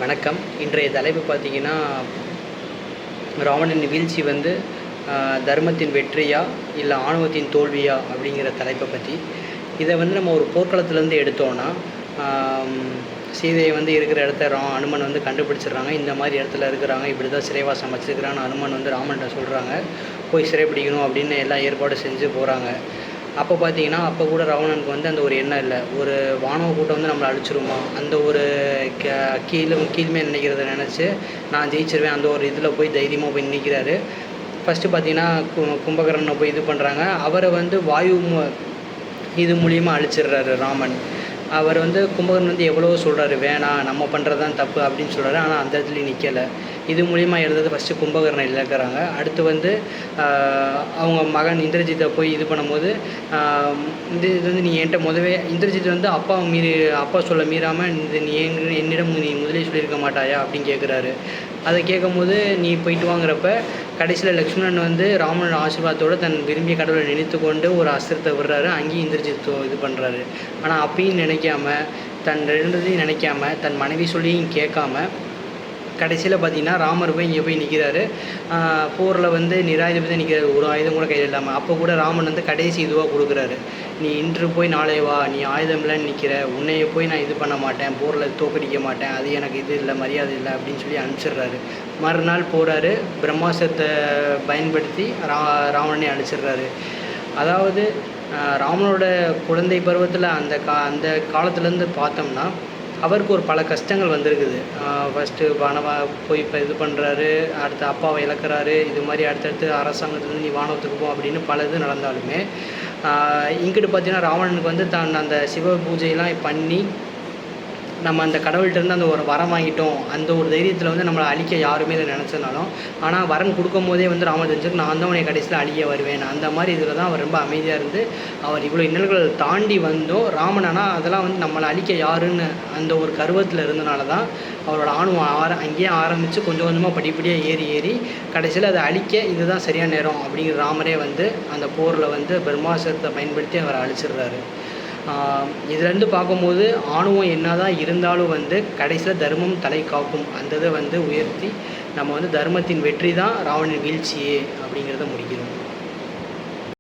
வணக்கம். இன்றைய தலைப்பு பார்த்தீங்கன்னா, ராவணன் வீழ்ச்சி வந்து தர்மத்தின் வெற்றியா? இல்ல ஆணவத்தின் தோல்வியா? அப்படிங்கிற தலைப்பை பத்தி. இதை வந்து நம்ம ஒரு போர்க்களத்துலேருந்து எடுத்தோம்னா, ஆம், சீதையை வந்து இருக்கிற இடத்த அனுமன் வந்து கண்டுபிடிச்சிடுறாங்க. இந்த மாதிரி இடத்துல இருக்கிறாங்க, இப்படி தான் சிறைவாசம் வச்சுருக்கிறான்னு அனுமன் வந்து ராமன்கிட்ட சொல்கிறாங்க. போய் சிறைப்பிடிக்கணும் அப்படின்னு எல்லா ஏற்பாடும் செஞ்சு போகிறாங்க. அப்போ பார்த்தீங்கன்னா, அப்போ கூட ராவணனுக்கு வந்து அந்த ஒரு எண்ணம் இல்லை. ஒரு வானவ கூட்டம் வந்து நம்மளை அழிச்சிருமா, அந்த ஒரு கீழ்மையாக நினைக்கிறத நினச்சி நான் ஜெயிச்சிருவேன், அந்த ஒரு இதில் போய் தைரியமாக போய் நிற்கிறாரு. ஃபஸ்ட்டு பார்த்தீங்கன்னா, கும்பகர்ணனை போய் இது பண்ணுறாங்க. அவரை வந்து வாயு இது மூலியமாக அழிச்சிடுறாரு ராமன். அவர் வந்து கும்பகர்ணன் வந்து எவ்வளவோ சொல்கிறாரு, வேணாம் நம்ம பண்ணுறது தான் தப்பு அப்படின்னு சொல்கிறாரு. ஆனால் அந்த இடத்துலையும் நிற்கலை. இது மூலிமா இருந்தது ஃபஸ்ட்டு கும்பகர்ணன் இழக்கிறாங்க. அடுத்து வந்து அவங்க மகன் இந்திரஜித்தை போய் இது பண்ணும்போது, இது வந்து நீ என்கிட்ட முதவே இந்திரஜித் வந்து அப்பா சொல்ல மீறாமல் நீ என்னிடம் நீ முதலே சொல்லியிருக்க மாட்டாயா அப்படின்னு கேட்குறாரு. அதை கேட்கும்போது நீ போயிட்டு வாங்குறப்ப கடைசியில் லக்ஷ்மணன் வந்து ராமனோட ஆசீர்வாதத்தோடு தன் விரும்பிய கடவுளை நினைத்து கொண்டு ஒரு அஸ்திரத்தை விடுறாரு. அங்கேயும் இந்திரஜித் இது பண்ணுறாரு. ஆனால் அப்பயும் நினைக்காம, தன் ரெண்டுத்தையும் நினைக்காம, தன் மனைவி சொல்லியும் கேட்காம, கடைசியில் பார்த்தீங்கன்னா ராமர் போய் இங்கே போய் நிற்கிறாரு. போரில் வந்து நிராயுதபதி நிற்கிறாரு, ஒரு ஆயுதம் கூட கையில் இல்லாமல். அப்போ கூட ராமன் வந்து கடைசி இதுவாக கொடுக்குறாரு, நீ இன்று போய் நாளை வா, நீ ஆயுதம் இல்லைன்னு நிற்கிற, உன்னைய போய் நான் இது பண்ண மாட்டேன், போரில் தோக்கடிக்க மாட்டேன், அது எனக்கு இது இல்லை, மரியாதை இல்லை அப்படின்னு சொல்லி அனுப்பிச்சிடுறாரு. மறுநாள் போகிறாரு, பிரம்மாஸ்திரத்தை பயன்படுத்தி ராவணனை அழிச்சிடுறாரு. அதாவது ராமனோட குழந்தை பருவத்தில் அந்த காலத்துலேருந்து பார்த்தோம்னா அவருக்கு ஒரு பல கஷ்டங்கள் வந்திருக்குது. ஃபஸ்ட்டு போய் இப்போ இது பண்ணுறாரு, அடுத்து அப்பாவை இழக்கிறாரு, இது மாதிரி அடுத்தடுத்து அரசாங்கத்துலேருந்து நீ வானவத்துக்கு போ அப்படின்னு பல இது நடந்தாலுமே, இங்கிட்டு பார்த்தீங்கன்னா ராவணனுக்கு வந்து அந்த சிவ பூஜையெல்லாம் பண்ணி நம்ம அந்த கடவுள்கிட்டருந்து அந்த ஒரு வரம் வாங்கிட்டோம், அந்த ஒரு தைரியத்தில் வந்து நம்மளை அழிக்க யாருமே இதை நினச்சனாலும், ஆனால் வரம் கொடுக்கும் போதே வந்து ராமன் தெரிஞ்சுக்கு நான் தான் உன்னை கடைசியில் அழிய வருவேன், அந்த மாதிரி இதில் தான் அவர் ரொம்ப அமைதியாக இருந்து அவர் இவ்வளோ இன்னல்கள் தாண்டி வந்தோம் ராமன். ஆனால் அதெல்லாம் வந்து நம்மளை அழிக்க யாருன்னு அந்த ஒரு கருவத்தில் இருந்தனால தான் அவரோட ஆணுவம் அங்கேயே ஆரம்பித்து கொஞ்சம் கொஞ்சமாக படிப்படியாக ஏறி கடைசியில் அதை அழிக்க இதுதான் சரியான நேரம் அப்படிங்கிற ராமரே வந்து அந்த போரில் வந்து பிரம்மாஸ்திரத்தை பயன்படுத்தி அவரை அழிச்சிடுறாரு. இதுலேருந்து பார்க்கும்போது ஆணுவம் என்ன தான் இருந்தாலும் வந்து கடைசியில் தர்மம் தலை காக்கும், அந்த இதை வந்து உயர்த்தி நம்ம வந்து தர்மத்தின் வெற்றி தான் ராவணன் வீழ்ச்சியே அப்படிங்கிறத முடிக்கிறோம்.